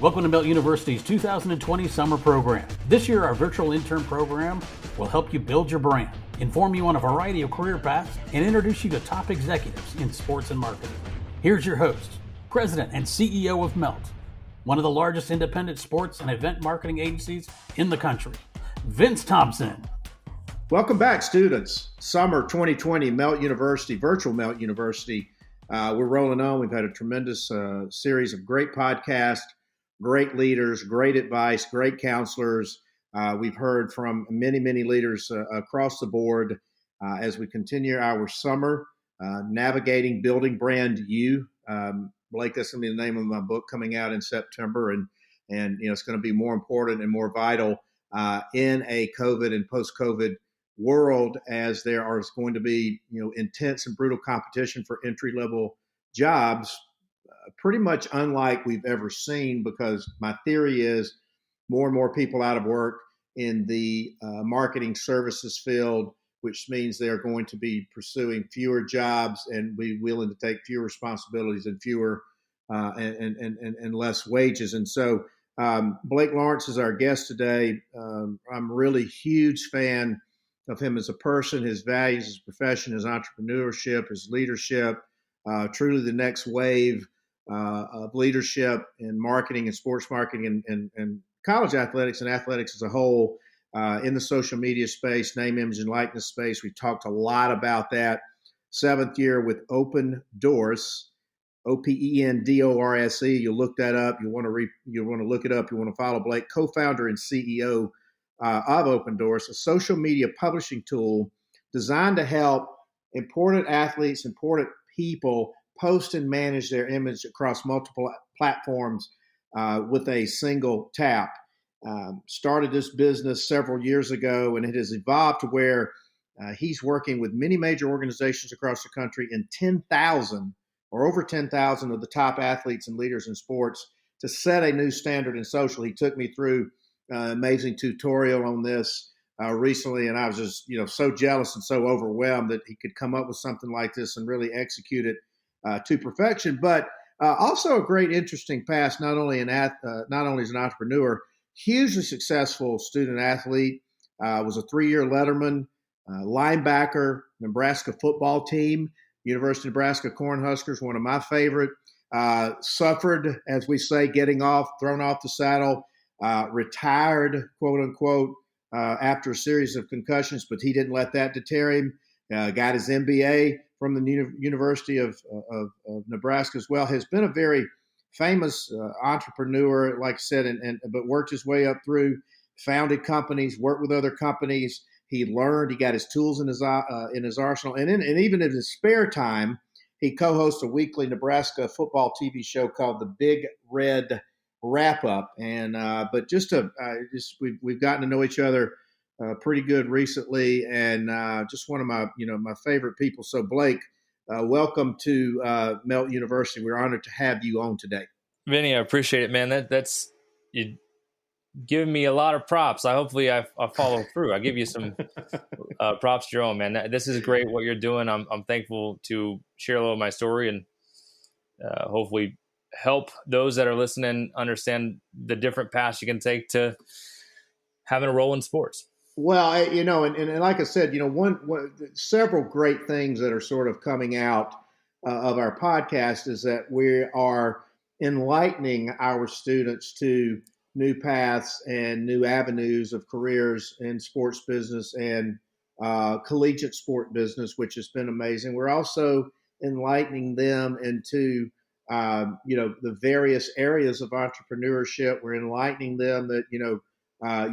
Welcome to Melt University's 2020 summer program. This year, our virtual intern program will help you build your brand, inform you on a variety of career paths, and introduce you to top executives in sports and marketing. Here's your host, President and CEO of Melt, one of the largest independent sports and event marketing agencies in the country, Vince Thompson. Welcome back, students. Summer 2020, Melt University, virtual Melt University. We're rolling on. We've had a tremendous series of great podcasts, great leaders, great advice, great counselors. We've heard from many, many leaders across the board as we continue our summer, Navigating Building Brand You. Blake, that's going to be the name of my book coming out in September. And it's going to be more important and more vital in a COVID and post-COVID world, as there is going to be, intense and brutal competition for entry-level jobs, pretty much unlike we've ever seen, because my theory is more and more people out of work in the marketing services field, which means they're going to be pursuing fewer jobs and be willing to take fewer responsibilities and fewer and less wages. And so Blake Lawrence is our guest today. I'm really huge fan of him as a person, his values, his profession, his entrepreneurship, his leadership, truly the next wave of leadership in marketing and sports marketing and college athletics and athletics as a whole, in the social media space, name, image, and likeness space. We talked a lot about that. 7th year with Opendorse, Opendorse. You'll look that up. You want to look it up. You want to follow Blake, co-founder and CEO of Opendorse, a social media publishing tool designed to help important athletes, important people post and manage their image across multiple platforms with a single tap. Started this business several years ago, and it has evolved to where he's working with many major organizations across the country and 10,000 or over 10,000 of the top athletes and leaders in sports to set a new standard in social. He took me through amazing tutorial on this recently, and I was just so jealous and so overwhelmed that he could come up with something like this and really execute it to perfection. But also a great, interesting past, not only as an entrepreneur, hugely successful student athlete, was a 3-year letterman, linebacker, Nebraska football team, University of Nebraska Cornhuskers, one of my favorite. Suffered, as we say, thrown off the saddle. Retired, quote unquote, after a series of concussions, but he didn't let that deter him. Got his MBA from the University of Nebraska as well. Has been a very famous entrepreneur, like I said, but worked his way up through, founded companies, worked with other companies. He learned, he got his tools in his arsenal, and even in his spare time, he co-hosts a weekly Nebraska football TV show called The Big Red Wrap Up. And but we've gotten to know each other pretty good recently, and just one of my my favorite people. So Blake, welcome to Melt University. We're honored to have you on today. Vinny, I appreciate it, man. That's you giving me a lot of props. Hopefully I follow through. I give you some props to your own, man. This is great what you're doing. I'm thankful to share a little of my story and hopefully help those that are listening understand the different paths you can take to having a role in sports. Well, and like I said, several great things that are sort of coming out of our podcast is that we are enlightening our students to new paths and new avenues of careers in sports business and collegiate sport business, which has been amazing. We're also enlightening them into the various areas of entrepreneurship. We're enlightening them that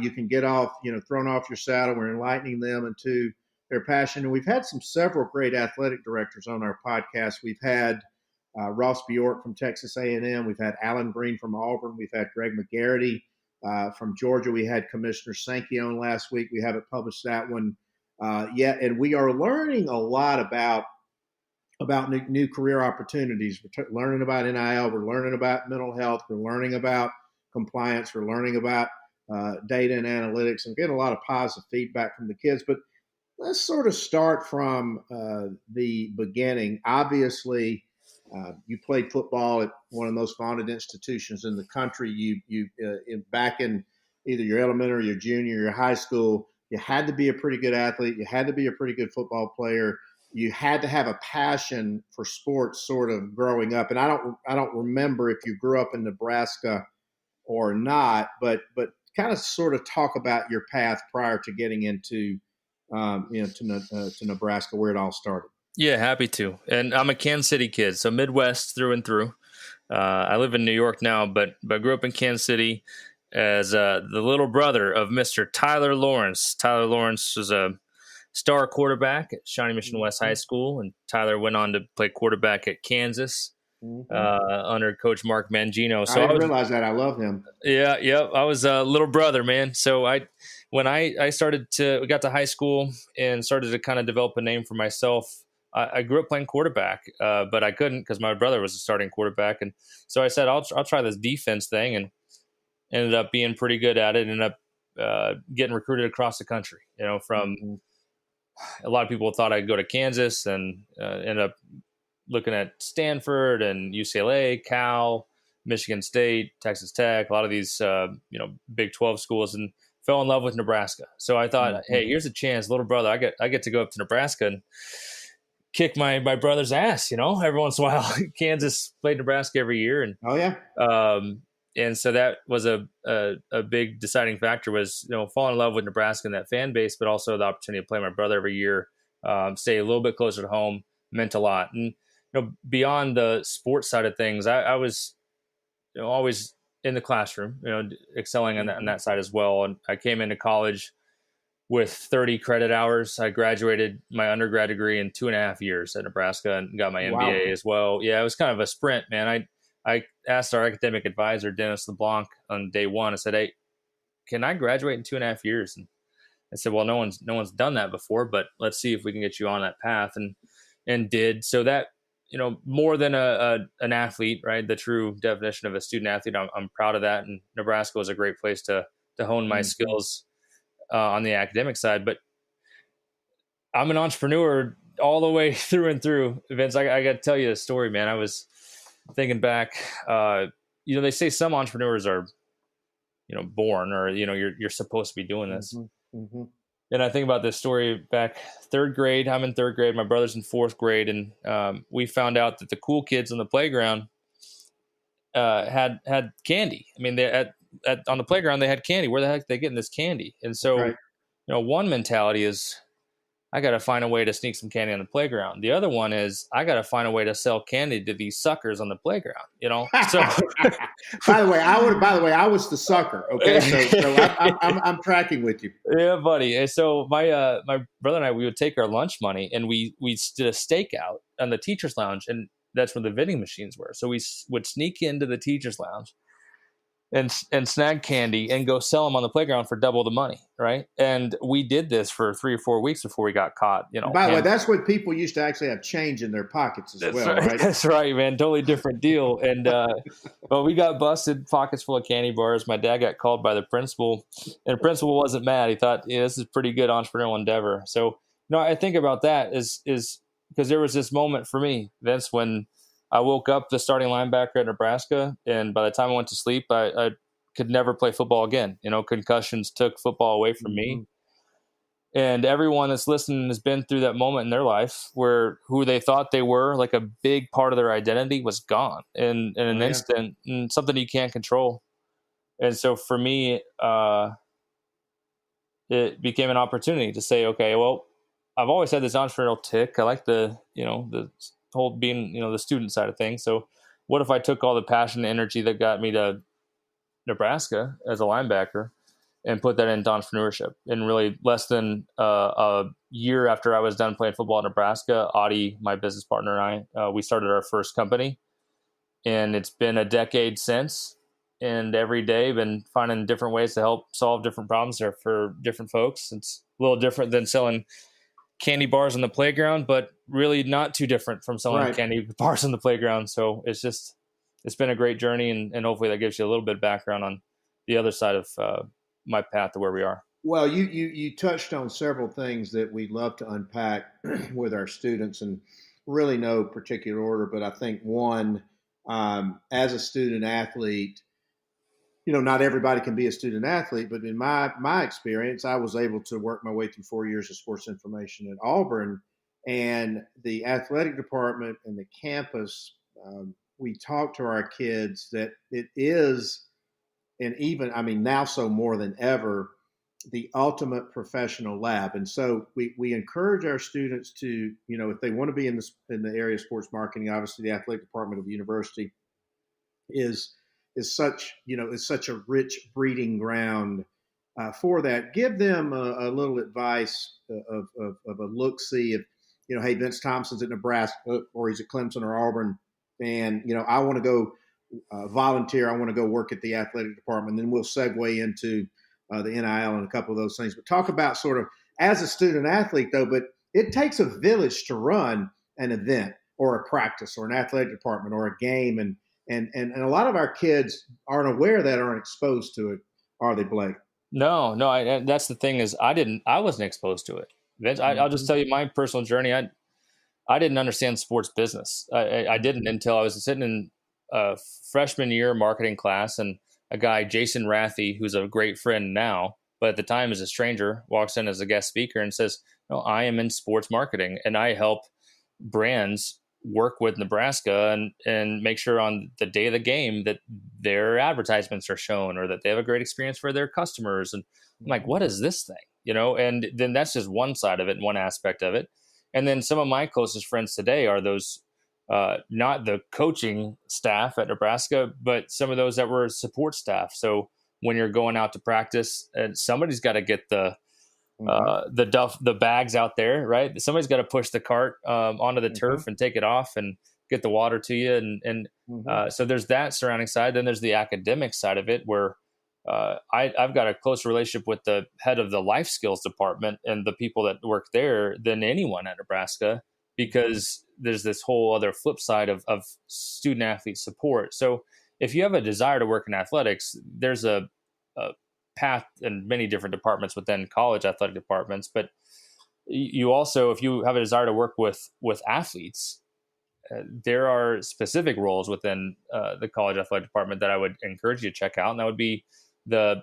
you can get off, thrown off your saddle. We're enlightening them into their passion. And we've had several great athletic directors on our podcast. We've had Ross Bjork from Texas A&M. We've had Alan Green from Auburn. We've had Greg McGarity from Georgia. We had Commissioner Sankey on last week. We haven't published that one yet. And we are learning a lot about new career opportunities. We're learning about NIL. We're learning about mental health. We're learning about compliance. We're learning about data and analytics, and getting a lot of positive feedback from the kids. But let's sort of start from the beginning. Obviously, You played football at one of the most vaunted institutions in the country. Back in either your elementary, your junior, your high school, you had to be a pretty good athlete. You had to be a pretty good football player. You had to have a passion for sports sort of growing up. And I don't remember if you grew up in Nebraska or not, but kind of sort of talk about your path prior to getting into to Nebraska, where it all started. Yeah, happy to. And I'm a Kansas City kid, so Midwest through and through. I live in New York now, but grew up in Kansas City as the little brother of Mr. Tyler Lawrence. Tyler Lawrence was a star quarterback at Shawnee Mission West High School, and Tyler went on to play quarterback at Kansas under Coach Mark Mangino. So I didn't realize that. I love him. Yeah. I was a little brother, man. So when I got to high school and started to kind of develop a name for myself, I grew up playing quarterback, but I couldn't because my brother was a starting quarterback. And so I said, I'll try this defense thing, and ended up being pretty good at it. Ended up getting recruited across the country, from a lot of people thought I'd go to Kansas, and ended up looking at Stanford and UCLA, Cal, Michigan State, Texas Tech, a lot of these, Big 12 schools, and fell in love with Nebraska. So I thought, hey, here's a chance, little brother. I get to go up to Nebraska and kick my brother's ass, every once in a while. Kansas played Nebraska every year. And, and so that was a big deciding factor was, falling in love with Nebraska and that fan base, but also the opportunity to play my brother every year, stay a little bit closer to home meant a lot. And, beyond the sports side of things, I was, always in the classroom, excelling on that side as well. And I came into college with 30 credit hours. I graduated my undergrad degree in 2.5 years at Nebraska and got my MBA as well. Yeah, it was kind of a sprint, man. I asked our academic advisor, Dennis LeBlanc, on day one. I said, hey, can I graduate in 2.5 years? And I said, well, no one's done that before, but let's see if we can get you on that path. And did. So that, more than an athlete, right? The true definition of a student athlete. I'm proud of that. And Nebraska was a great place to hone my skills on the academic side. But I'm an entrepreneur all the way through and through. Vince, I got to tell you a story, man. I was thinking back, they say some entrepreneurs are, born, or, you're supposed to be doing this. And I think about this story back third grade. I'm in third grade. My brother's in fourth grade. And we found out that the cool kids on the playground had candy. I mean, they on the playground, they had candy. Where the heck are they getting this candy? And so, one mentality is, I got to find a way to sneak some candy on the playground. The other one is, I got to find a way to sell candy to these suckers on the playground, So, by the way, I was the sucker. Okay, so I'm tracking with you. Yeah, buddy. And so my brother and I, we would take our lunch money and we did a stakeout on the teachers' lounge, and that's where the vending machines were. So we would sneak into the teachers' lounge and snag candy and go sell them on the playground for double the money, right? And we did this for 3 or 4 weeks before we got caught. By the way, that's when people used to actually have change in their pockets as well, right? That's right, man. Totally different deal. And but we got busted, pockets full of candy bars. My dad got called by the principal, and the principal wasn't mad. He thought, this is a pretty good entrepreneurial endeavor. So, I think about that is because there was this moment for me, Vince, when I woke up the starting linebacker at Nebraska, and by the time I went to sleep, I could never play football again. Concussions took football away from me. And everyone that's listening has been through that moment in their life where who they thought they were, like a big part of their identity, was gone in an instant, and something you can't control. And so for me, it became an opportunity to say, okay, well, I've always had this entrepreneurial tick. I like the whole being, the student side of things. So what if I took all the passion and energy that got me to Nebraska as a linebacker and put that into entrepreneurship? And really less than a year after I was done playing football in Nebraska, Audie, my business partner, and I, we started our first company, and it's been a decade since. And every day been finding different ways to help solve different problems there for different folks. It's a little different than selling candy bars on the playground, but really not too different from selling candy bars on the playground. So it's been a great journey, and hopefully that gives you a little bit of background on the other side of my path to where we are. Well, you touched on several things that we'd love to unpack with our students. And really no particular order, but I think one, as a student athlete, not everybody can be a student athlete, but in my experience, I was able to work my way through 4 years of sports information at Auburn, and the athletic department and the campus. We talk to our kids that it is, and even now so more than ever, the ultimate professional lab. And so we encourage our students to, if they want to be in the area of sports marketing, obviously the athletic department of the university is such a rich breeding ground for that. Give them a little advice of a look see of, hey, Vince Thompson's at Nebraska or he's at Clemson or Auburn, and I want to go volunteer. I want to go work at the athletic department. And then we'll segue into the NIL and a couple of those things. But talk about sort of as a student athlete, though, but it takes a village to run an event or a practice or an athletic department or a game. And a lot of our kids aren't aware of that, aren't exposed to it, are they, Blake? No. That's the thing is I wasn't exposed to it. Vince, I'll just tell you my personal journey. I didn't understand sports business. I didn't until I was sitting in a freshman year marketing class, and a guy, Jason Rathy, who's a great friend now, but at the time is a stranger, walks in as a guest speaker and says, "No, I am in sports marketing and I help brands work with Nebraska and make sure on the day of the game that their advertisements are shown or that they have a great experience for their customers." And I'm like, what is this thing? And then that's just one side of it, one aspect of it. And then some of my closest friends today are those, not the coaching staff at Nebraska, but some of those that were support staff. So when you're going out to practice, and somebody's got to get the bags out there, right? Somebody's got to push the cart onto the turf and take it off and get the water to you. So there's that surrounding side. Then there's the academic side of it where I've got a close relationship with the head of the life skills department and the people that work there than anyone at Nebraska, because there's this whole other flip side of student athlete support. So if you have a desire to work in athletics, there's a path in many different departments within college athletic departments. But you also, if you have a desire to work with athletes, there are specific roles within the college athletic department that I would encourage you to check out. And that would be the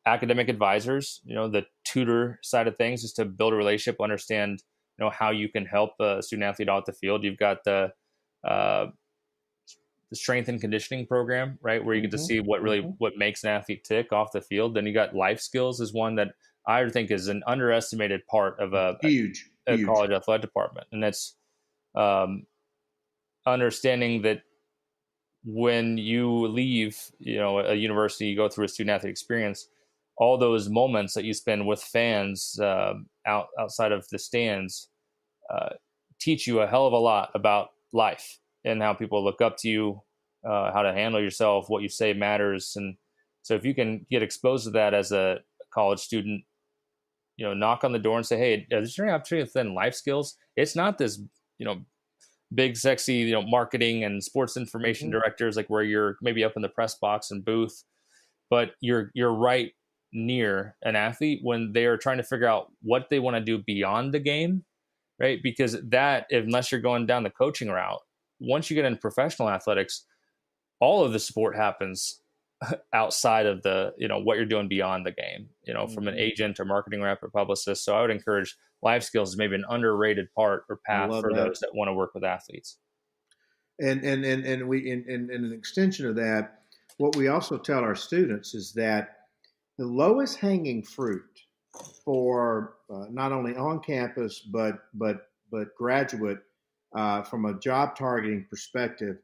academic advisors, the tutor side of things, just to build a relationship, understand, how you can help a student athlete out the field. You've got the strength and conditioning program, right, where you get to see what makes an athlete tick off the field. Then you got life skills is one that I think is an underestimated part of a college athletic department. And that's understanding that when you leave, a university, you go through a student athlete experience, all those moments that you spend with fans outside of the stands teach you a hell of a lot about life and how people look up to you, how to handle yourself, what you say matters. And so if you can get exposed to that as a college student, knock on the door and say, "Hey, is there any opportunity within life skills?" It's not this, big, sexy, marketing and sports information directors, like where you're maybe up in the press box and booth, but you're right near an athlete when they are trying to figure out what they want to do beyond the game, right? Because that, unless you're going down the coaching route, once you get into professional athletics, all of the support happens outside of the, what you're doing beyond the game, from an agent or marketing rep or publicist. So I would encourage life skills is maybe an underrated part or path for those that want to work with athletes. And we, in an extension of that, what we also tell our students is that the lowest hanging fruit for not only on campus, but graduate from a job targeting perspective,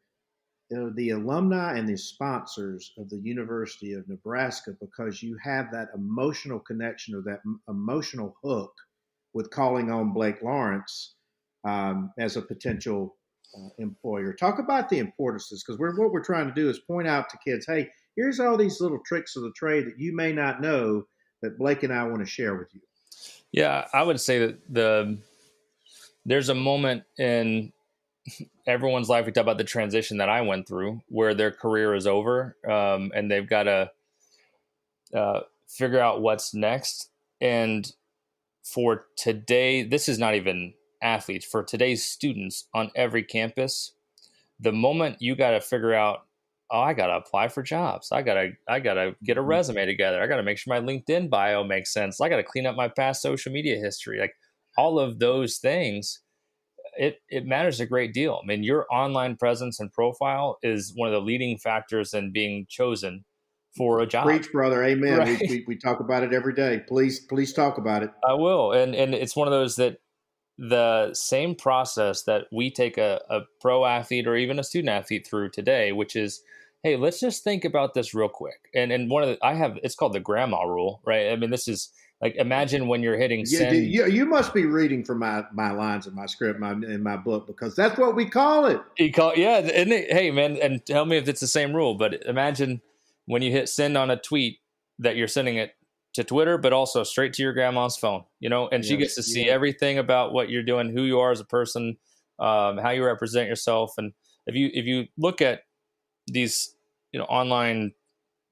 the alumni and the sponsors of the University of Nebraska, because you have that emotional connection or that emotional hook with calling on Blake Lawrence as a potential employer. Talk about the importances, because what we're trying to do is point out to kids, hey, here's all these little tricks of the trade that you may not know that Blake and I want to share with you. Yeah, I would say that there's a moment in everyone's life, we talk about the transition that I went through, where their career is over and they've got to figure out what's next. And for today, this is not even athletes, for today's students on every campus, the moment you got to figure out, oh, I got to apply for jobs. I got to get a resume together. I got to make sure my LinkedIn bio makes sense. I got to clean up my past social media history. Like all of those things, it matters a great deal. I mean, your online presence and profile is one of the leading factors in being chosen for a job. Preach, brother. Amen. Right. We talk about it every day. Please talk about it. I will. And it's one of those that the same process that we take a pro athlete or even a student athlete through today, which is, hey, let's just think about this real quick. And one of the, it's called the grandma rule, right? I mean, this is like, imagine when you're hitting send. You must be reading from my lines in my script, in my book, because that's what we call it. Hey, man, and tell me if it's the same rule, but imagine when you hit send on a tweet that you're sending it to Twitter, but also straight to your grandma's phone, and she gets to see everything about what you're doing, who you are as a person, how you represent yourself. And if you look at these, online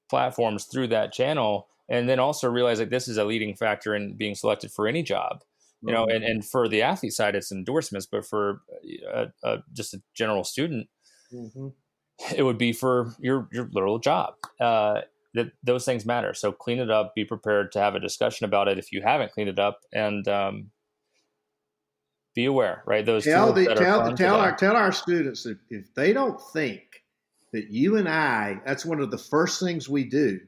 platforms through that channel, and then also realize that this is a leading factor in being selected for any job, and for the athlete side, it's endorsements, but for just a general student, it would be for your literal job. That those things matter. So clean it up, be prepared to have a discussion about it if you haven't cleaned it up, and be aware, right? Those tell our students that if they don't think that you and I, that's one of the first things we do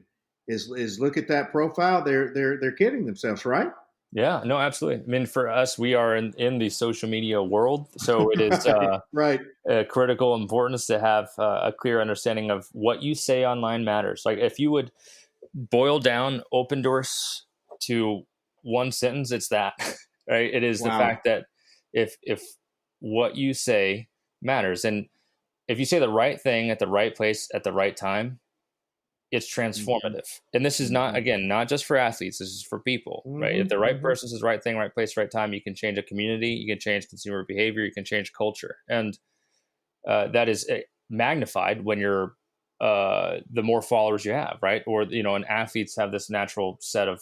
is look at that profile. They're kidding themselves, right? Yeah, no, absolutely. I mean, for us, we are in the social media world, so it is right. A critical importance to have a clear understanding of what you say online matters. Like if you would boil down Opendorse to one sentence, it's that, right? It is the fact that if what you say matters, and if you say the right thing at the right place at the right time, it's transformative. And this is not just for athletes. This is for people, right? If the right person says right thing, right place, right time, you can change a community, you can change consumer behavior, you can change culture. And that is magnified when you're the more followers you have, right? Or, and athletes have this natural set of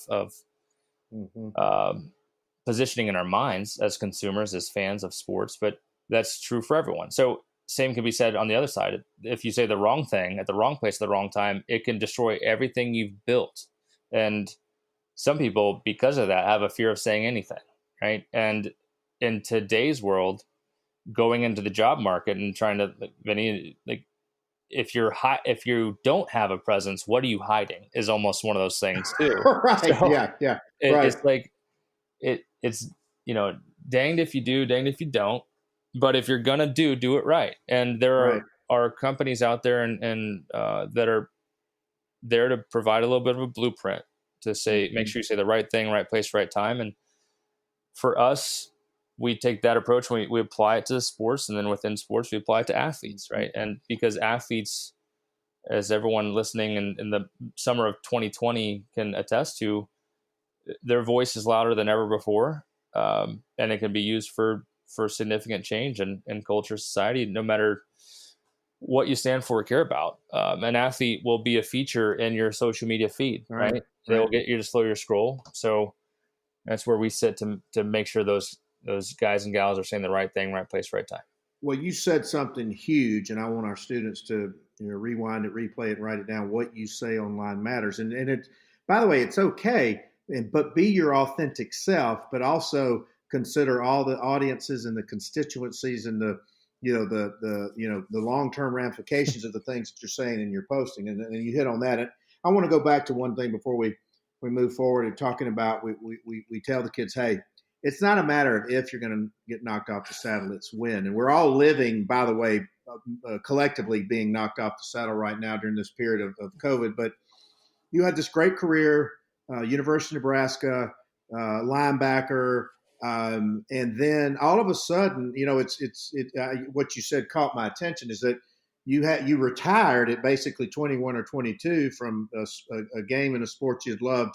positioning in our minds as consumers, as fans of sports, but that's true for everyone. So same can be said on the other side. If you say the wrong thing at the wrong place at the wrong time, it can destroy everything you've built. And some people, because of that, have a fear of saying anything, right? And in today's world, going into the job market and trying to, if you don't have a presence, what are you hiding? Is almost one of those things too. Right? So right. It's like it's danged if you do, danged if you don't. But if you're gonna do it right. And there are companies out there and that are there to provide a little bit of a blueprint to say, make sure you say the right thing, right place, right time. And for us, we take that approach and we apply it to sports, and then within sports, we apply it to athletes, right? And because athletes, as everyone listening in the summer of 2020 can attest to, their voice is louder than ever before. And it can be used for significant change in culture, society, no matter what you stand for or care about. An athlete will be a feature in your social media feed, right? They will get you to slow your scroll. So that's where we sit to make sure those guys and gals are saying the right thing, right place, right time. Well, you said something huge, and I want our students to rewind it, replay it, and write it down. What you say online matters. And it, by the way, it's okay, but be your authentic self, but also consider all the audiences and the constituencies and the long-term ramifications of the things that you're saying and you're posting. And you hit on that. And I want to go back to one thing before we move forward and talking about, we tell the kids, hey, it's not a matter of if you're going to get knocked off the saddle, it's when. And we're all living, by the way, collectively being knocked off the saddle right now during this period of COVID. But you had this great career, University of Nebraska, linebacker, and then all of a sudden, what you said caught my attention is that you retired at basically 21 or 22 from a game and a sport you'd loved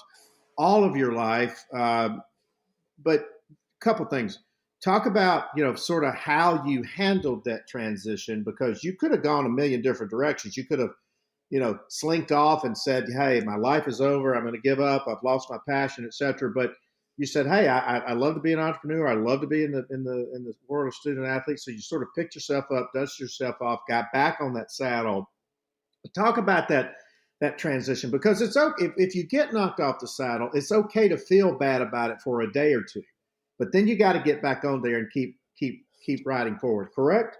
all of your life. But a couple things. Talk about, sort of how you handled that transition, because you could have gone a million different directions. You could have, slinked off and said, hey, my life is over. I'm going to give up. I've lost my passion, et cetera. But you said, "Hey, I love to be an entrepreneur. I love to be in the world of student athletes." So you sort of picked yourself up, dusted yourself off, got back on that saddle. Talk about that transition, because it's okay if you get knocked off the saddle. It's okay to feel bad about it for a day or two, but then you got to get back on there and keep riding forward. Correct?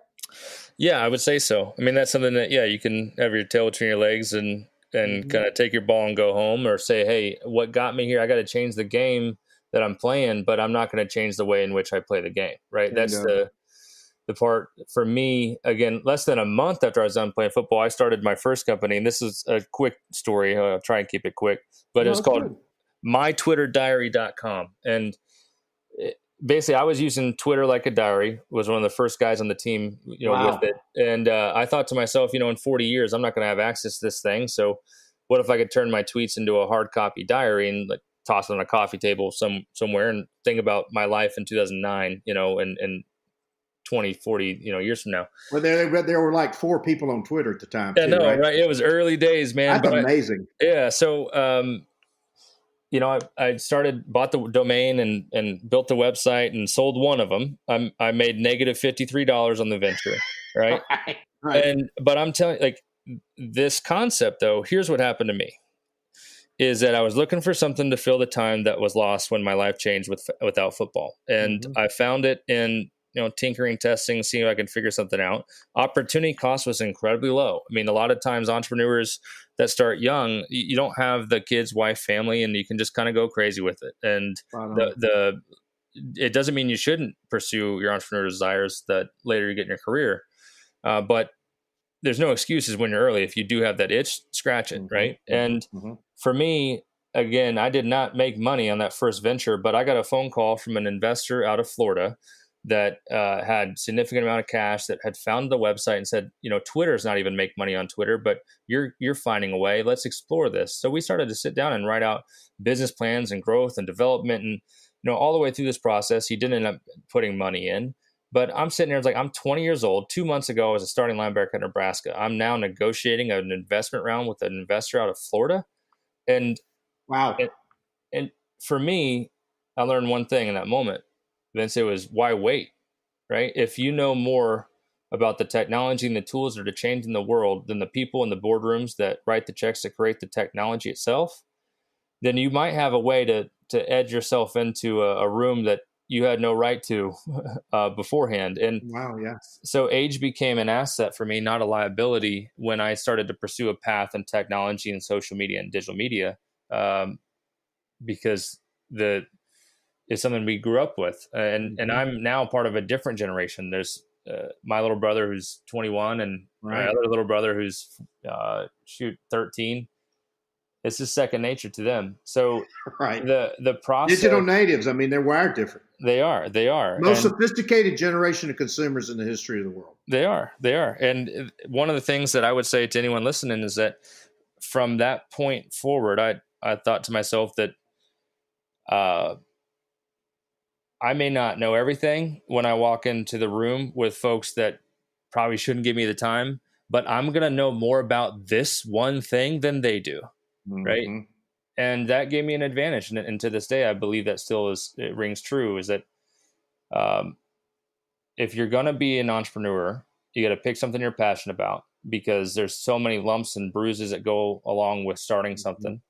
Yeah, I would say so. I mean, that's something that, yeah, you can have your tail between your legs and kind of take your ball and go home, or say, hey, what got me here? I got to change the game that I'm playing, but I'm not going to change the way in which I play the game. Right. That's the part for me. Again, less than a month after I was done playing football, I started my first company, and this is a quick story. I'll try and keep it quick, but it was called mytwitterdiary.com. And basically, I was using Twitter like a diary. Was one of the first guys on the team, Wow. with it. And I thought to myself, in 40 years, I'm not going to have access to this thing. So what if I could turn my tweets into a hard copy diary and like toss it on a coffee table somewhere and think about my life in 2009, and 20, 40, years from now. Well, there were like 4 people on Twitter at the time. Yeah, too, no, right? right. It was early days, man. That's amazing. Yeah. So, I bought the domain and built the website and sold one of them. I made negative $53 on the venture. Right. Right. But I'm telling you, like, this concept though, here's what happened to me is that I was looking for something to fill the time that was lost when my life changed without football. And I found it in, tinkering, testing, seeing if I can figure something out. Opportunity cost was incredibly low. I mean, a lot of times entrepreneurs that start young, you don't have the kids, wife, family, and you can just kind of go crazy with it. And it doesn't mean you shouldn't pursue your entrepreneurial desires that later you get in your career. But there's no excuses when you're early. If you do have that itch, scratch it. Right. And for me, again, I did not make money on that first venture, but I got a phone call from an investor out of Florida that had significant amount of cash, that had found the website and said, Twitter's not even make money on Twitter, but you're finding a way. Let's explore this. So we started to sit down and write out business plans and growth and development. And, all the way through this process, he didn't end up putting money in. But I'm sitting there, it's like, I'm 20 years old. 2 months ago, I was a starting linebacker at Nebraska. I'm now negotiating an investment round with an investor out of Florida. And wow. And for me, I learned one thing in that moment. Vince, it was, why wait, right? If you know more about the technology and the tools that are changing the world than the people in the boardrooms that write the checks to create the technology itself, then you might have a way to edge yourself into a room that you had no right to beforehand. And wow, yeah. So age became an asset for me, not a liability, when I started to pursue a path in technology and social media and digital media, because it's something we grew up with. And I'm now part of a different generation. There's my little brother who's 21 and my other little brother who's 13. It's just second nature to them. So the process, digital natives, I mean, they're wired different. They are. Most sophisticated generation of consumers in the history of the world. They are. And one of the things that I would say to anyone listening is that from that point forward, I thought to myself that I may not know everything when I walk into the room with folks that probably shouldn't give me the time, but I'm going to know more about this one thing than they do. Right. And that gave me an advantage. And to this day, I believe that it rings true, is that if you're going to be an entrepreneur, you got to pick something you're passionate about, because there's so many lumps and bruises that go along with starting something.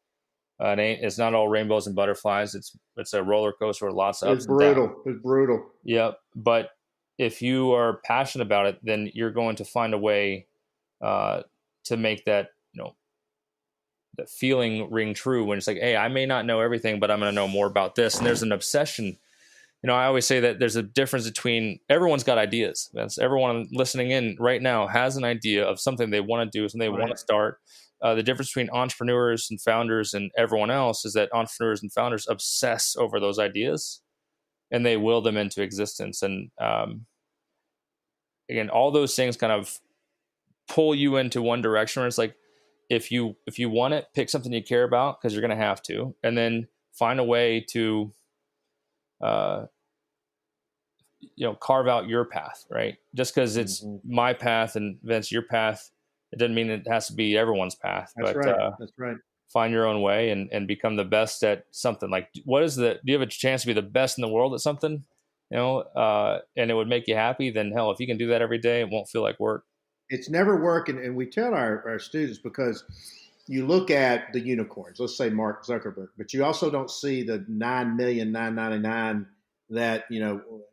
It's not all rainbows and butterflies. It's a roller coaster with lots of ups and downs. It's brutal. Yep. But if you are passionate about it, then you're going to find a way to make that, the feeling ring true, when it's like, hey, I may not know everything, but I'm going to know more about this. And there's an obsession. I always say that there's a difference between, everyone's got ideas. Everyone listening in right now has an idea of something they want to do, something they want to start. The difference between entrepreneurs and founders and everyone else is that entrepreneurs and founders obsess over those ideas and they will them into existence. And again, all those things kind of pull you into one direction, where it's like, if you want it, pick something you care about, because you're going to have to, and then find a way to carve out your path, right? Just because it's my path and Vince, your path, it doesn't mean it has to be everyone's path. That's right. find your own way and become the best at something. Like, do you have a chance to be the best in the world at something, and it would make you happy? Then hell, if you can do that every day, it won't feel like work. It's never working. And we tell our students, because you look at the unicorns, let's say Mark Zuckerberg, but you also don't see the 9,999,000 that,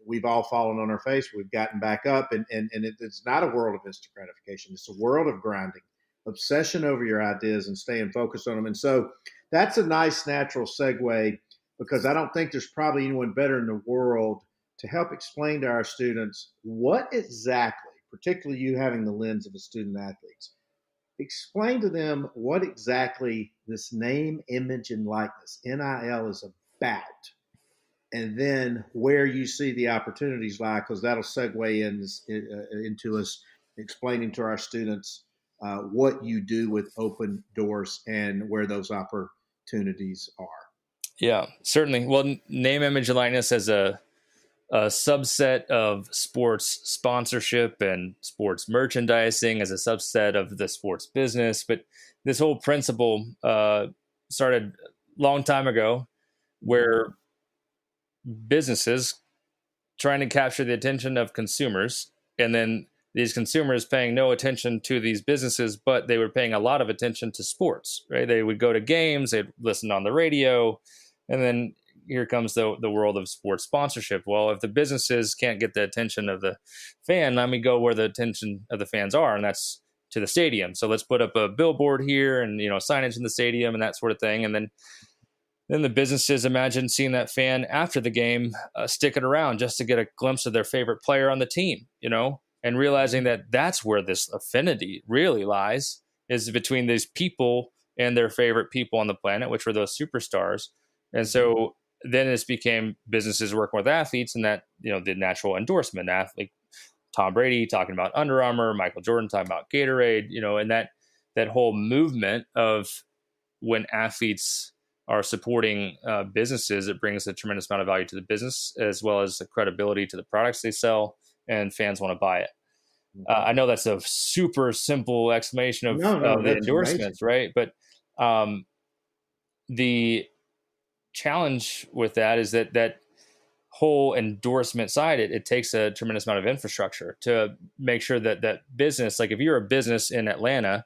we've all fallen on our face. We've gotten back up, and it's not a world of instant gratification. It's a world of grinding, obsession over your ideas and staying focused on them. And so that's a nice natural segue, because I don't think there's probably anyone better in the world to help explain to our students what exactly, particularly you having the lens of the student athletes, explain to them what exactly this name, image, and likeness, NIL, is about. And then where you see the opportunities lie, because that'll segue into us explaining to our students what you do with Opendorse and where those opportunities are. Yeah, certainly. Well, name, image, and likeness as a subset of sports sponsorship and sports merchandising as a subset of the sports business. But this whole principle started a long time ago, where businesses trying to capture the attention of consumers, and then these consumers paying no attention to these businesses, but they were paying a lot of attention to sports, right? They would go to games, they'd listen on the radio, and then here comes the world of sports sponsorship. Well, if the businesses can't get the attention of the fan, let me go where the attention of the fans are, and that's to the stadium. So let's put up a billboard here and, signage in the stadium and that sort of thing. And then the businesses imagine seeing that fan after the game, sticking around just to get a glimpse of their favorite player on the team, and realizing that that's where this affinity really lies, is between these people and their favorite people on the planet, which were those superstars. And so then this became businesses working with athletes, and that, the natural endorsement athlete, Tom Brady talking about Under Armour, Michael Jordan talking about Gatorade, and that whole movement of when athletes are supporting businesses, it brings a tremendous amount of value to the business, as well as the credibility to the products they sell, and fans want to buy it. I know that's a super simple explanation of the endorsements, amazing. Right? But the challenge with that is that whole endorsement side, it takes a tremendous amount of infrastructure to make sure that business, like if you're a business in Atlanta,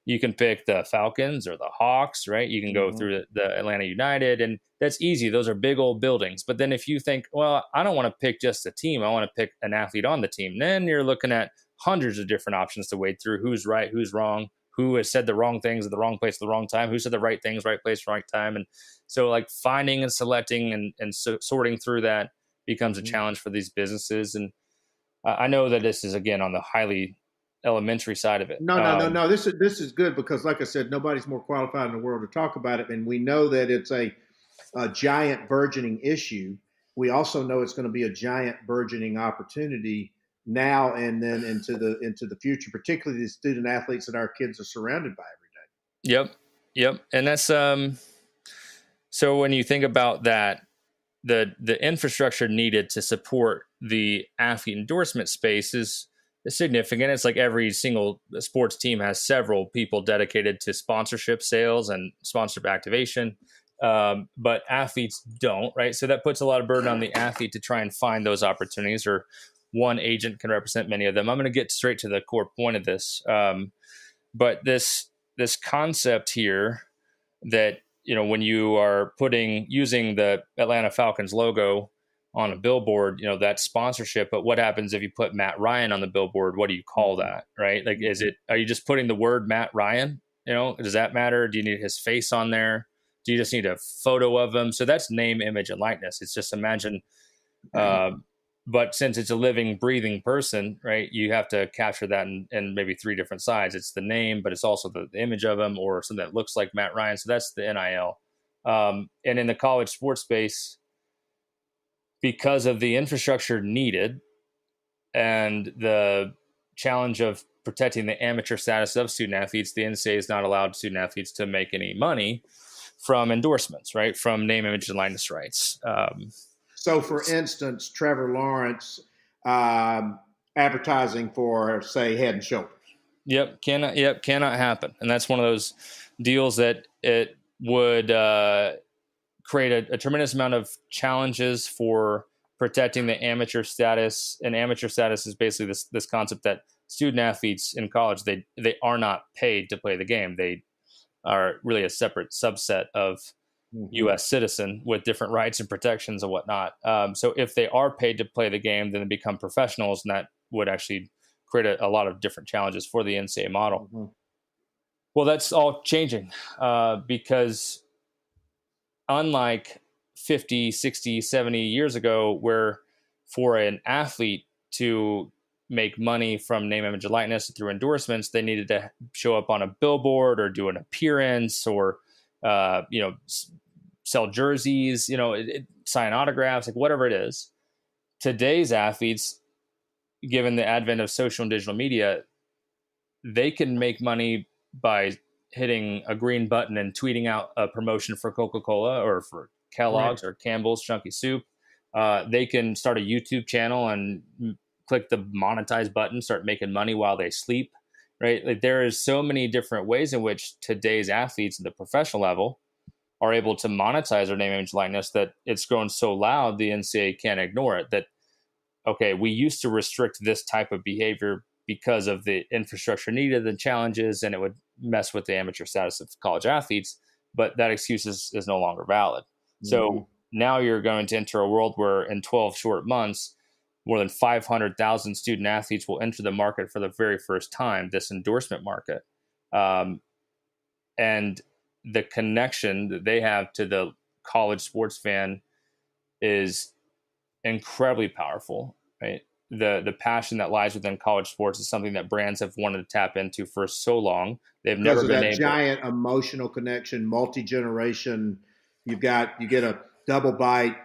you can pick the Falcons or the Hawks, right? You can go through the Atlanta United, and that's easy. Those are big old buildings. But then if you think, well, I don't want to pick just a team, I want to pick an athlete on the team, then you're looking at hundreds of different options to wade through. Who's right, who's wrong, who has said the wrong things at the wrong place at the wrong time, who said the right things, right place, right time. And so like finding and selecting and sorting through that becomes a challenge for these businesses. And I know that this is, again, on the highly elementary side of it. No. This is good, because like I said, nobody's more qualified in the world to talk about it. And we know that it's a giant burgeoning issue. We also know it's going to be a giant burgeoning opportunity now and then into the future, particularly the student athletes that our kids are surrounded by every day. Yep. And that's so when you think about that, the infrastructure needed to support the athlete endorsement space is significant. It's like every single sports team has several people dedicated to sponsorship sales and sponsorship activation, but athletes don't, right? So that puts a lot of burden on the athlete to try and find those opportunities, or one agent can represent many of them. I'm going to get straight to the core point of this, but this concept here that, when you are using the Atlanta Falcons logo on a billboard, that's sponsorship. But what happens if you put Matt Ryan on the billboard? What do you call that, right? Like, are you just putting the word Matt Ryan? Does that matter? Do you need his face on there? Do you just need a photo of him? So that's name, image, and likeness. It's just imagine, but since it's a living, breathing person, right, you have to capture that in maybe three different sides. It's the name, but it's also the image of him, or something that looks like Matt Ryan. So that's the NIL. And in the college sports space, because of the infrastructure needed and the challenge of protecting the amateur status of student athletes, the NCAA has not allowed student athletes to make any money from endorsements, right, from name, image, and likeness rights. So, for instance, Trevor Lawrence advertising for, say, Head and Shoulders. Cannot happen. And that's one of those deals that would create a tremendous amount of challenges for protecting the amateur status. And amateur status is basically this concept that student athletes in college, they are not paid to play the game. They are really a separate subset of U.S. citizen with different rights and protections and whatnot. So if they are paid to play the game, then they become professionals, and that would actually create a lot of different challenges for the NCAA model. Well, that's all changing because unlike 50, 60, 70 years ago, where for an athlete to make money from name, image, and likeness through endorsements, they needed to show up on a billboard or do an appearance or, sell jerseys, sign autographs, like whatever it is. Today's athletes, given the advent of social and digital media, they can make money by hitting a green button and tweeting out a promotion for Coca-Cola or for Kellogg's or Campbell's Chunky Soup. They can start a YouTube channel and click the monetize button, start making money while they sleep, right? Like there is so many different ways in which today's athletes at the professional level are able to monetize their name, image, likeness that it's grown so loud the NCAA can't ignore it. That, okay, we used to restrict this type of behavior because of the infrastructure needed, the challenges, and it would mess with the amateur status of college athletes, but that excuse is no longer valid. So now you're going to enter a world where in 12 short months, more than 500,000 student athletes will enter the market for the very first time, this endorsement market. And the connection that they have to the college sports fan is incredibly powerful, right? The passion that lies within college sports is something that brands have wanted to tap into for so long. They've never been able. Giant emotional connection, multi-generation. You get a double bite.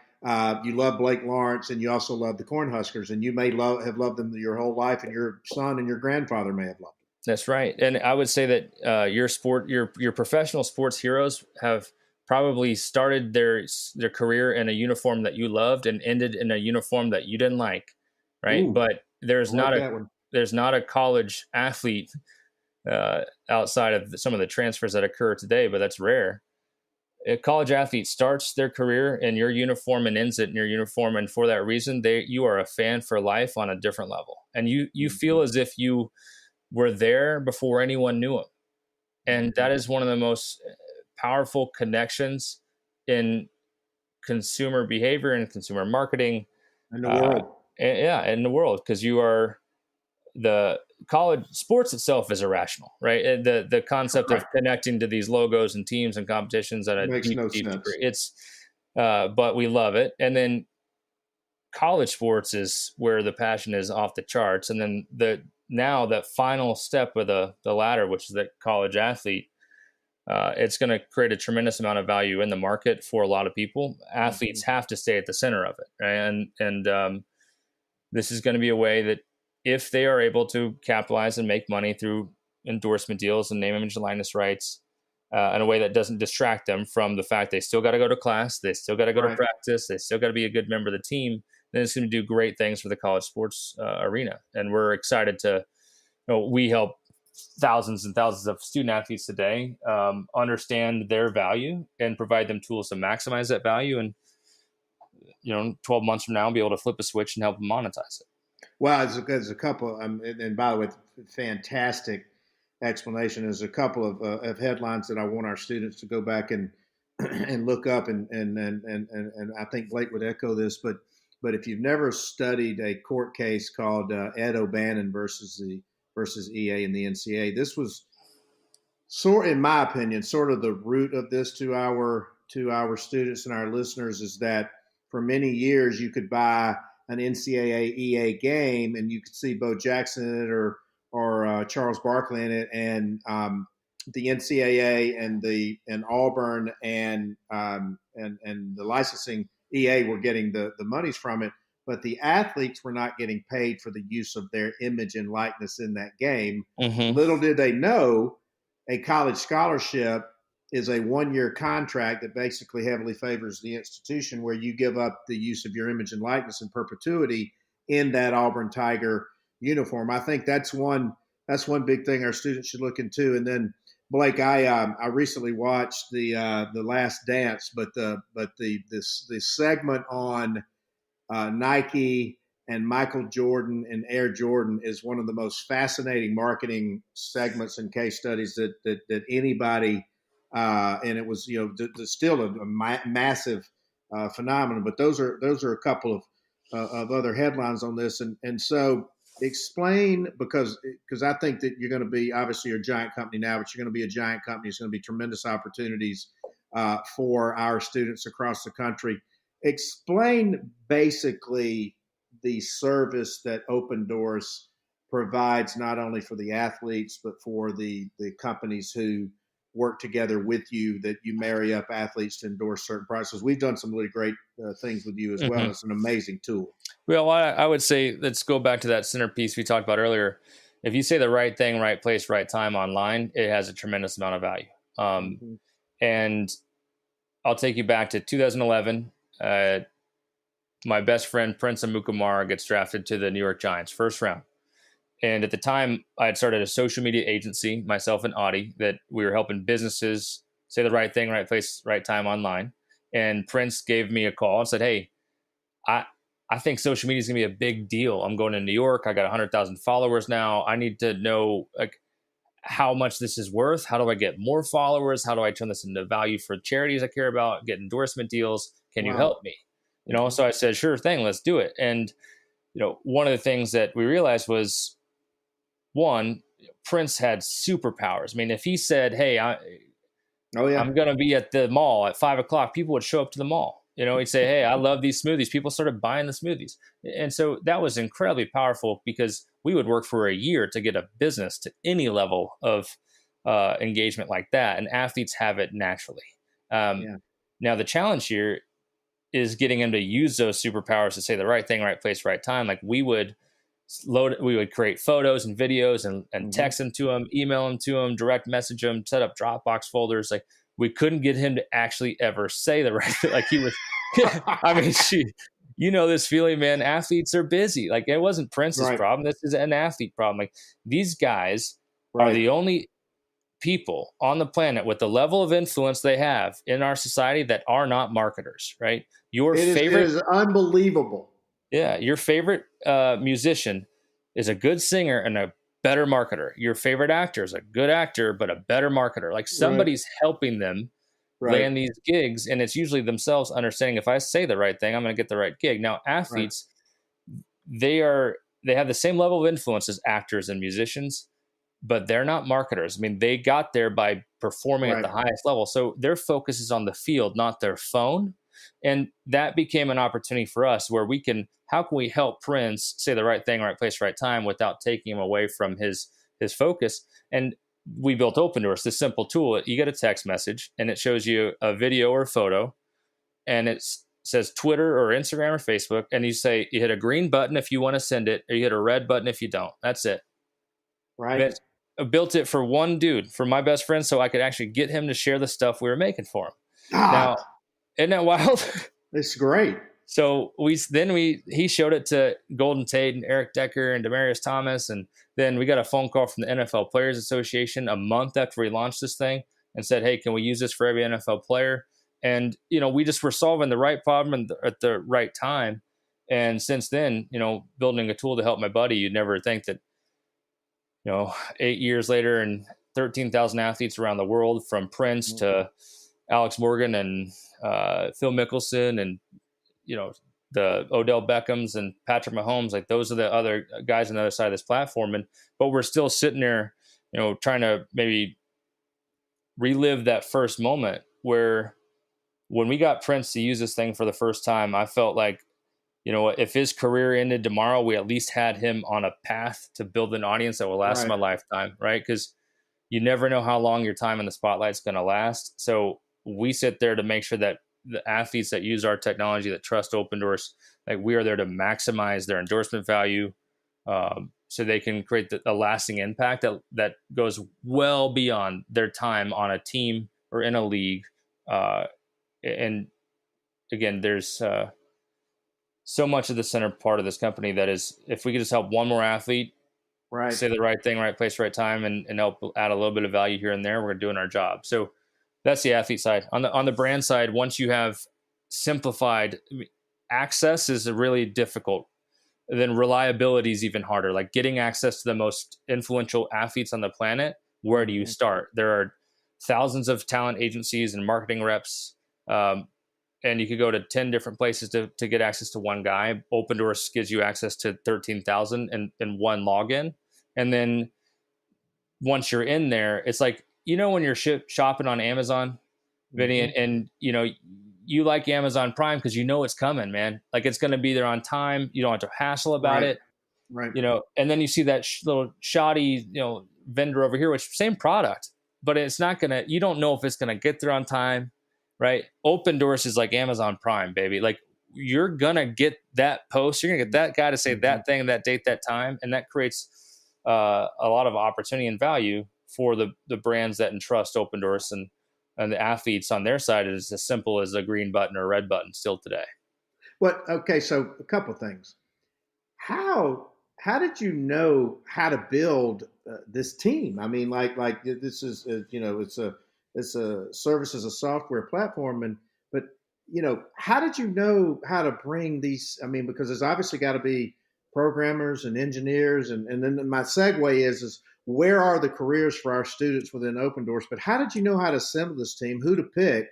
You love Blake Lawrence, and you also love the Cornhuskers, and you may have loved them your whole life, and your son and your grandfather may have loved them. That's right. And I would say that your professional sports heroes have probably started their career in a uniform that you loved and ended in a uniform that you didn't like, right? Ooh, but there's not a college athlete outside of some of the transfers that occur today, but that's rare. A college athlete starts their career in your uniform and ends it in your uniform, and for that reason, you are a fan for life on a different level, and you feel as if you were there before anyone knew him. And that is one of the most powerful connections in consumer behavior and consumer marketing in the world. In the world, because the college sports itself is irrational, right? And the concept of connecting to these logos and teams and competitions at a deep degree. It's but we love it. And then college sports is where the passion is off the charts. And then now that final step of the ladder, which is the college athlete, it's going to create a tremendous amount of value in the market for a lot of people. Athletes have to stay at the center of it, right? And this is going to be a way that if they are able to capitalize and make money through endorsement deals and name, image, and likeness rights in a way that doesn't distract them from the fact they still got to go to class, they still got to go to practice, they still got to be a good member of the team, then it's going to do great things for the college sports arena. And we're excited to, we help thousands and thousands of student athletes today understand their value and provide them tools to maximize that value. And, 12 months from now, be able to flip a switch and help them monetize it. Well, there's a couple, and by the way, fantastic explanation. There's a couple of headlines that I want our students to go back and look up, and I think Blake would echo this. But if you've never studied a court case called Ed O'Bannon versus EA and the NCAA, this was in my opinion, sort of the root of this to our students and our listeners is that for many years you could buy an NCAA EA game and you could see Bo Jackson in it or Charles Barkley in it, and the NCAA and Auburn and the licensing EA were getting the monies from it, but the athletes were not getting paid for the use of their image and likeness in that game. Little did they know, a college scholarship is a one-year contract that basically heavily favors the institution, where you give up the use of your image and likeness in perpetuity in that Auburn Tiger uniform. I think that's one big thing our students should look into. And then Blake, I recently watched the Last Dance, but the segment on Nike and Michael Jordan and Air Jordan is one of the most fascinating marketing segments and case studies that anybody and it was still a massive phenomenon. But those are a couple of other headlines on this, and so explain because I think that you're going to be obviously you're a giant company now, but you're going to be a giant company. It's going to be tremendous opportunities for our students across the country. Explain basically the service that Opendorse provides not only for the athletes but for the companies who work together with you, that you marry up athletes to endorse certain prices. We've done some really great things with you as well. Mm-hmm. It's an amazing tool. Well, I would say let's go back to that centerpiece we talked about earlier. If you say the right thing, right place, right time online, it has a tremendous amount of value. Mm-hmm. And I'll take you back to 2011. My best friend, Prince Amukamara, gets drafted to the New York Giants, first round. And at the time, I had started a social media agency, myself and Audie, that we were helping businesses say the right thing, right place, right time online. And Prince gave me a call and said, hey, I think social media is going to be a big deal. I'm going to New York. I got 100,000 followers now. I need to know like how much this is worth. How do I get more followers? How do I turn this into value for charities I care about? Get endorsement deals. Can you help me? So I said, sure thing, let's do it. And, one of the things that we realized was, one, Prince had superpowers. I mean, if he said, hey, I'm going to be at the mall at 5:00, people would show up to the mall. He'd say, hey, I love these smoothies. People started buying the smoothies. And so that was incredibly powerful because we would work for a year to get a business to any level of engagement like that. And athletes have it naturally. Now, the challenge here is getting him to use those superpowers to say the right thing, right place, right time. Like we would create photos and videos and text them to him, email them to him, direct message him, set up Dropbox folders. Like we couldn't get him to actually ever say the right thing. Like he was, I mean, this feeling, man, athletes are busy. Like it wasn't Prince's problem. This is an athlete problem. Like these guys are the only people on the planet with the level of influence they have in our society that are not marketers, right? It is unbelievable. Yeah. Your favorite musician is a good singer and a better marketer. Your favorite actor is a good actor, but a better marketer. Like somebody's helping them land these gigs. And it's usually themselves understanding if I say the right thing, I'm going to get the right gig. Now, athletes, they have the same level of influence as actors and musicians, but they're not marketers. I mean, they got there by performing at the highest level. So their focus is on the field, not their phone. And that became an opportunity for us where how can we help Prince say the right thing, right place, right time without taking him away from his focus? And we built Opendorse, this simple tool. You get a text message and it shows you a video or a photo and it says Twitter or Instagram or Facebook. And you hit a green button if you want to send it, or you hit a red button if you don't. That's it. Right. I built it for one dude, for my best friend, so I could actually get him to share the stuff we were making for him. Now, isn't that wild? It's great. So he showed it to Golden Tate and Eric Decker and Demaryius Thomas, and then we got a phone call from the NFL Players Association a month after we launched this thing and said, "Hey, can we use this for every NFL player?" And we just were solving the right problem at the right time. And since then, building a tool to help my buddy, you'd never think that 8 years later and 13,000 athletes around the world, from Prince to Alex Morgan and Phil Mickelson and, the Odell Beckhams and Patrick Mahomes, like those are the other guys on the other side of this platform. But we're still sitting there, trying to maybe relive that first moment where when we got Prince to use this thing for the first time, I felt like, if his career ended tomorrow, we at least had him on a path to build an audience that will last him a lifetime, right? Because you never know how long your time in the spotlight is going to last. So we sit there to make sure that the athletes that use our technology, that trust Opendorse, like we are there to maximize their endorsement value, so they can create a lasting impact that goes well beyond their time on a team or in a league. And again, there's so much of the center part of this company that is, if we could just help one more athlete Right. say the right thing, right place, right time, and help add a little bit of value here and there. We're doing our job. So that's the athlete side. On the brand side, once you have simplified, access is really difficult. Then reliability is even harder. Like getting access to the most influential athletes on the planet. Where do you start? There are thousands of talent agencies and marketing reps. And you could go to 10 different places to get access to one guy. Opendorse gives you access to 13,000 in one login. And then once you're in there, it's like, when you're shopping on Amazon, Vinny, and you like Amazon Prime because it's coming, man. Like it's going to be there on time. You don't have to hassle about it. Right. And then you see that little shoddy, vendor over here, which same product, but it's not going to, you don't know if it's going to get there on time. Right. Opendorse is like Amazon Prime, baby. Like you're going to get that post. You're going to get that guy to say that thing, that date, that time. And that creates a lot of opportunity and value for the brands that entrust Opendorse, and the athletes on their side is as simple as a green button or a red button still today. Okay. So a couple things. How did you know how to build this team? I mean, like this is it's a service as a software platform, but how did you know how to bring these? I mean, because there's obviously got to be programmers and engineers, and then my segue is where are the careers for our students within Opendorse? But how did you know how to assemble this team? Who to pick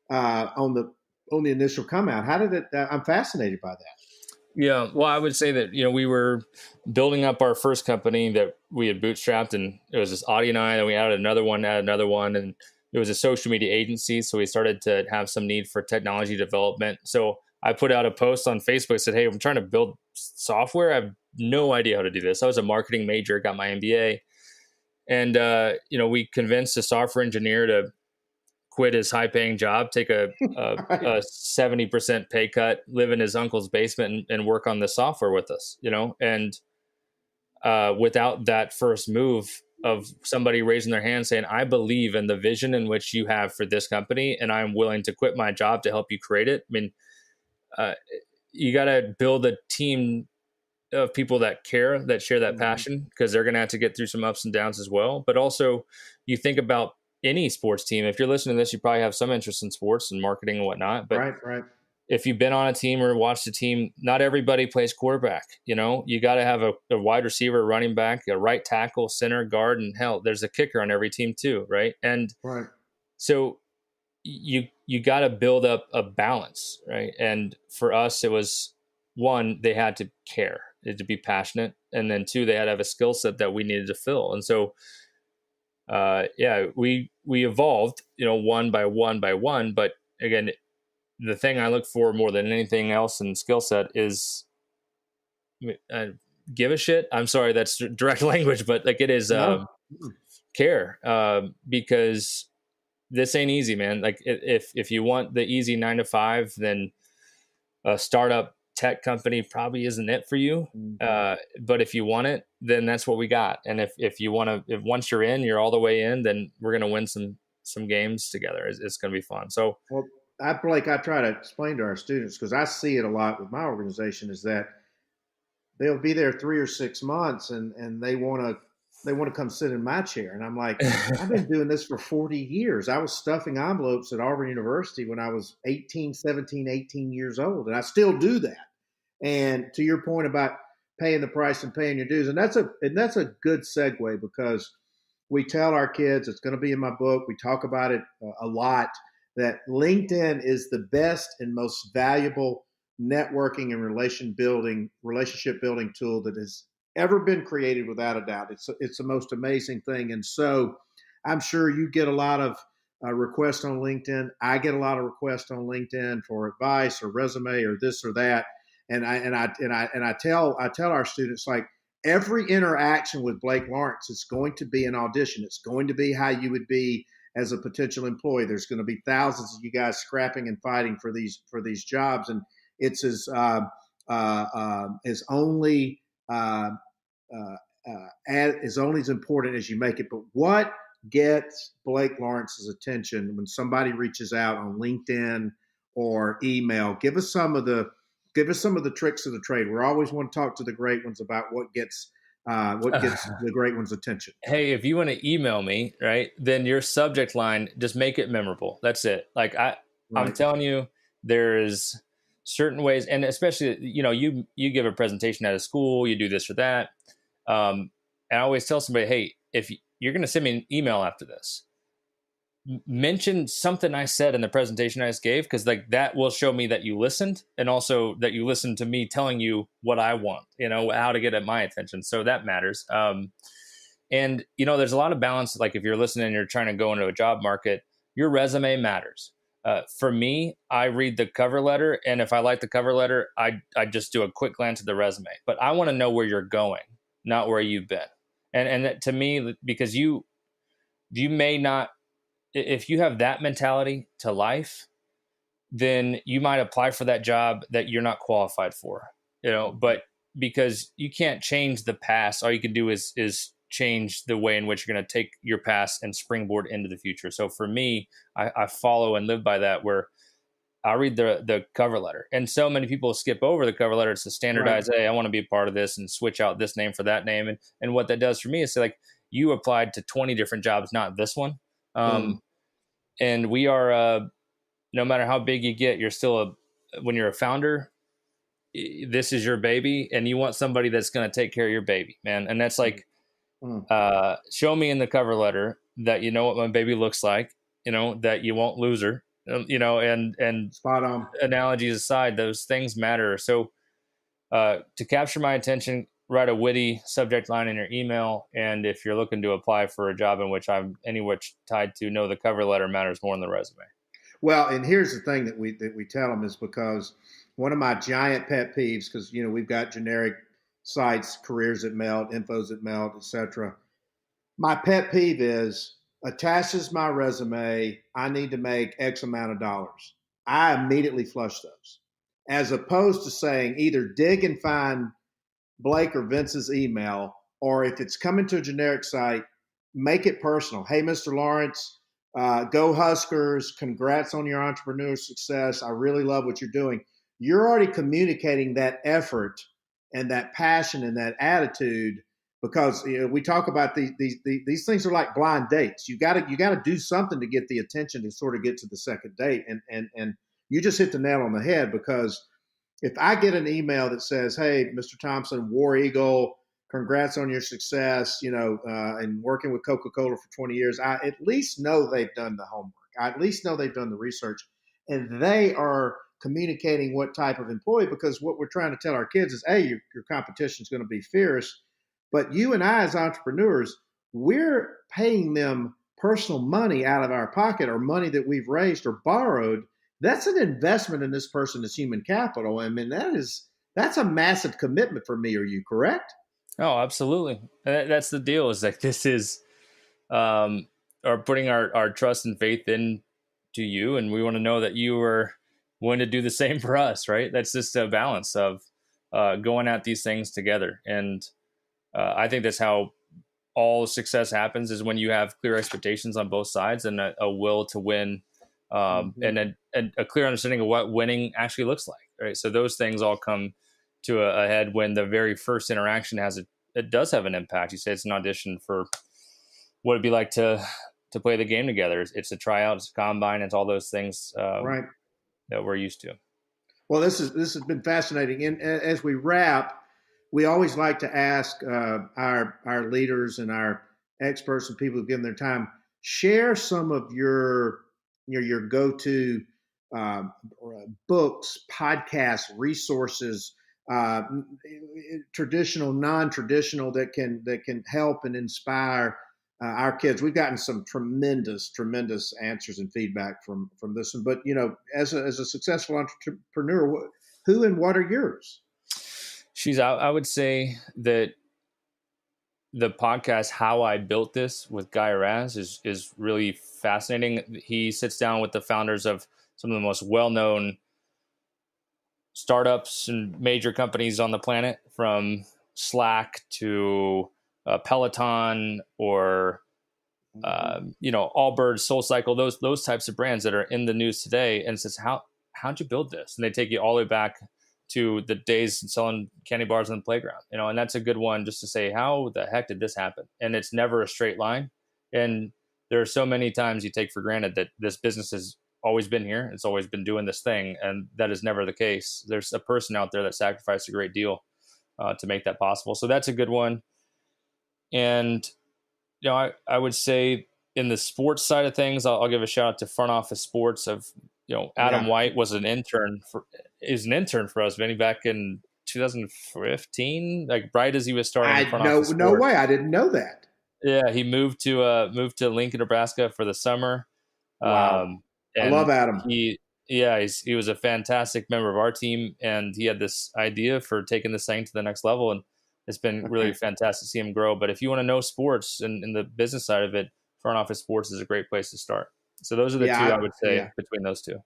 on the initial come out? How did it? I'm fascinated by that. Yeah, well, I would say that we were building up our first company that we had bootstrapped, and it was this Audie and I, and we added another one, and it was a social media agency. So we started to have some need for technology development. So I put out a post on Facebook, said, "Hey, I'm trying to build software. I have no idea how to do this." I was a marketing major, got my MBA, and we convinced a software engineer to quit his high-paying job, take a 70% pay cut, live in his uncle's basement, and work on the software with us. And without that first move of somebody raising their hand saying, "I believe in the vision in which you have for this company, and I'm willing to quit my job to help you create it." I mean, you got to build a team of people that care, that share that passion, because they're going to have to get through some ups and downs as well. But also, you think about any sports team. If you're listening to this, you probably have some interest in sports and marketing and whatnot. But right. If you've been on a team or watched a team, not everybody plays quarterback. You got to have a wide receiver, running back, a right tackle, center, guard, and hell, there's a kicker on every team too, right? And so you got to build up a balance, right? And for us, it was one, they had to care, they had to be passionate, and then two, they had to have a skill set that we needed to fill. And so we evolved, one by one. But again, the thing I look for more than anything else in skill set is give a shit. I'm sorry, that's direct language, but like it is care, because this ain't easy, man. Like if you want the easy 9 to 5, then a startup tech company probably isn't it for you. But if you want it, then that's what we got. And if you want to, once you're in, you're all the way in, then we're going to win some games together. It's going to be fun. So, well, Blake, I try to explain to our students, because I see it a lot with my organization, is that they'll be there 3 or 6 months and they want to come sit in my chair. And I'm like, I've been doing this for 40 years. I was stuffing envelopes at Auburn University when I was 18 years old. And I still do that. And to your point about paying the price and paying your dues, and that's a good segue, because we tell our kids, it's going to be in my book, we talk about it a lot, that LinkedIn is the best and most valuable networking and relationship building tool that has ever been created, without a doubt. It's the most amazing thing. And so I'm sure you get a lot of requests on LinkedIn. I get a lot of requests on LinkedIn for advice or resume or this or that. And I tell our students, like, every interaction with Blake Lawrence is going to be an audition. It's going to be how you would be as a potential employee. There's going to be thousands of you guys scrapping and fighting for these jobs, and it's as only as important as you make it. But what gets Blake Lawrence's attention when somebody reaches out on LinkedIn or email? Give us some of the tricks of the trade. We always want to talk to the great ones about what gets What gets the great one's attention? Hey, if you want to email me, right, then your subject line, just make it memorable. That's it. Like I'm Right. telling you, there's certain ways, and especially, you give a presentation at a school, you do this or that. And I always tell somebody, hey, if you're going to send me an email after this, mention something I said in the presentation I just gave, because like that will show me that you listened, and also that you listened to me telling you what I want, how to get at my attention. So that matters. And there's a lot of balance. Like if you're listening and you're trying to go into a job market, your resume matters. For me, I read the cover letter, and if I like the cover letter, I just do a quick glance at the resume. But I want to know where you're going, not where you've been. And that, to me, because you may not, if you have that mentality to life, then you might apply for that job that you're not qualified for, but because you can't change the past, all you can do is change the way in which you're going to take your past and springboard into the future. So for me, I follow and live by that, where I read the cover letter, and so many people skip over the cover letter to standardize, hey, I want to be a part of this, and switch out this name for that name. And what that does for me is say, like, you applied to 20 different jobs, not this one. And we are, no matter how big you get, you're still when you're a founder, this is your baby, and you want somebody that's going to take care of your baby, man. And that's like, show me in the cover letter that you know what my baby looks like, that you won't lose her, and Spot on. analogies aside, those things matter. So to capture my attention, write a witty subject line in your email. And if you're looking to apply for a job in which I'm anywhere tied to, know the cover letter matters more than the resume. Well, and here's the thing that we tell them is because one of my giant pet peeves, because we've got generic sites, careers at Melt, infos at Melt, etc. My pet peeve is attaches my resume. I need to make X amount of dollars. I immediately flush those, as opposed to saying either dig and find Blake or Vince's email, or if it's coming to a generic site, make it personal. Hey, Mr. Lawrence, go Huskers. Congrats on your entrepreneurial success. I really love what you're doing. You're already communicating that effort and that passion and that attitude, because we talk about these things are like blind dates. You got to do something to get the attention to sort of get to the second date. And you just hit the nail on the head, because if I get an email that says, "Hey, Mr. Thompson, War Eagle, congrats on your success," and working with Coca-Cola for 20 years, I at least know they've done the homework. I at least know they've done the research, and they are communicating what type of employee, because what we're trying to tell our kids is, hey, your competition is going to be fierce, but you and I as entrepreneurs, we're paying them personal money out of our pocket, or money that we've raised or borrowed. That's an investment in this person as human capital. I mean, that's a massive commitment for me. Are you correct? Oh, absolutely. That's the deal, is like, this is, or putting our trust and faith into you. And we want to know that you are going to do the same for us, right? That's just a balance of going at these things together. And I think that's how all success happens, is when you have clear expectations on both sides, and a will to win, and a clear understanding of what winning actually looks like, right? So those things all come to a head when the very first interaction it does have an impact. You say it's an audition for what it'd be like to play the game together. It's a tryout, it's a combine, it's all those things Right. that we're used to. Well, this has been fascinating. And as we wrap, we always like to ask our leaders and our experts and people who've given their time, share some of your go-to books, podcasts, resources, traditional, non-traditional, that can help and inspire our kids. We've gotten some tremendous answers and feedback from this one. But as a successful entrepreneur, who and what are yours? I would say that the podcast "How I Built This" with Guy Raz is really fascinating. He sits down with the founders of some of the most well-known startups and major companies on the planet, from Slack to Peloton, or Allbirds, SoulCycle, those types of brands that are in the news today, and says, how'd you build this? And they take you all the way back to the days selling candy bars on the playground, and that's a good one just to say, how the heck did this happen? And it's never a straight line. And there are so many times you take for granted that this business has always been here. It's always been doing this thing. And that is never the case. There's a person out there that sacrificed a great deal to make that possible. So that's a good one. And, I would say in the sports side of things, I'll give a shout out to Front Office Sports of, Adam White was an intern for us, Vinny, back in 2015, like right as he was starting Front Office Sports. No way. I didn't know that. Yeah. He moved to Lincoln, Nebraska for the summer. Wow. I love Adam. He was a fantastic member of our team, and he had this idea for taking this thing to the next level. And it's been really fantastic to see him grow. But if you want to know sports and the business side of it, Front Office Sports is a great place to start. So those are the two I would say between those two.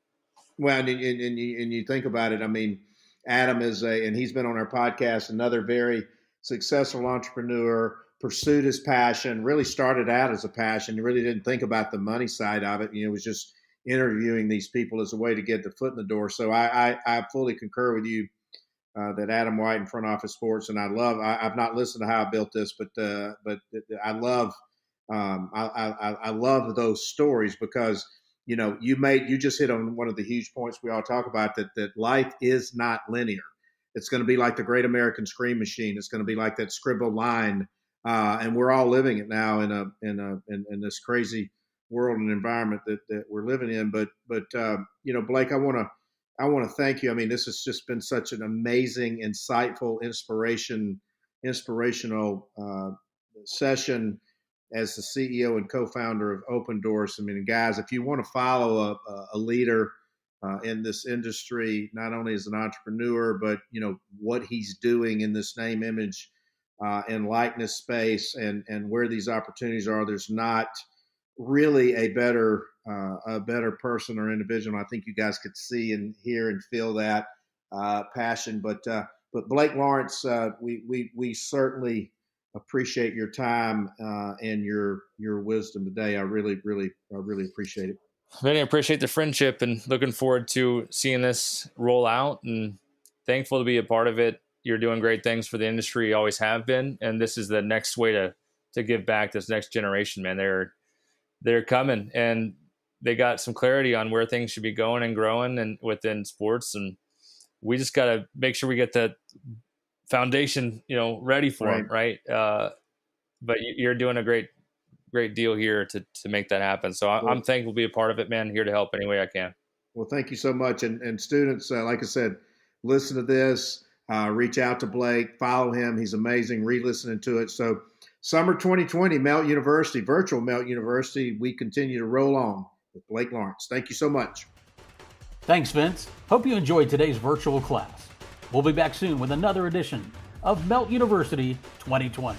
Well, and you think about it. I mean, Adam and he's been on our podcast, another very successful entrepreneur, pursued his passion, really started out as a passion. He really didn't think about the money side of it. It was just interviewing these people as a way to get the foot in the door. So I fully concur with you that Adam White in Front Office Sports, and I've not listened to how I built this, but I love those stories because you just hit on one of the huge points we all talk about, that life is not linear. It's going to be like the Great American Scream Machine. It's going to be like that scribbled line, and we're all living it now in this crazy world and environment that we're living in. But Blake, I want to thank you. I mean, this has just been such an amazing, insightful, inspirational session as the CEO and co-founder of Opendorse. I mean, guys, if you want to follow a leader in this industry, not only as an entrepreneur, but what he's doing in this name, image, and likeness space, and where these opportunities are, there's not really a better person or individual. I think you guys could see and hear and feel that passion. But Blake Lawrence, we certainly appreciate your time and your wisdom today. I really appreciate it. Vinny, I appreciate the friendship and looking forward to seeing this roll out, and thankful to be a part of it. You're doing great things for the industry. You always have been. And this is the next way to give back this next generation, man. They're coming, and they got some clarity on where things should be going and growing and within sports. And we just got to make sure we get that foundation, ready for them. Right. But you're doing a great deal here to make that happen. So I'm thankful to be a part of it, man. Here to help any way I can. Well, thank you so much. And students, like I said, listen to this, reach out to Blake, follow him. He's amazing. Re-listening to it. So summer 2020, Melt University, virtual Melt University. We continue to roll on with Blake Lawrence. Thank you so much. Thanks, Vince. Hope you enjoyed today's virtual class. We'll be back soon with another edition of Melt University 2020.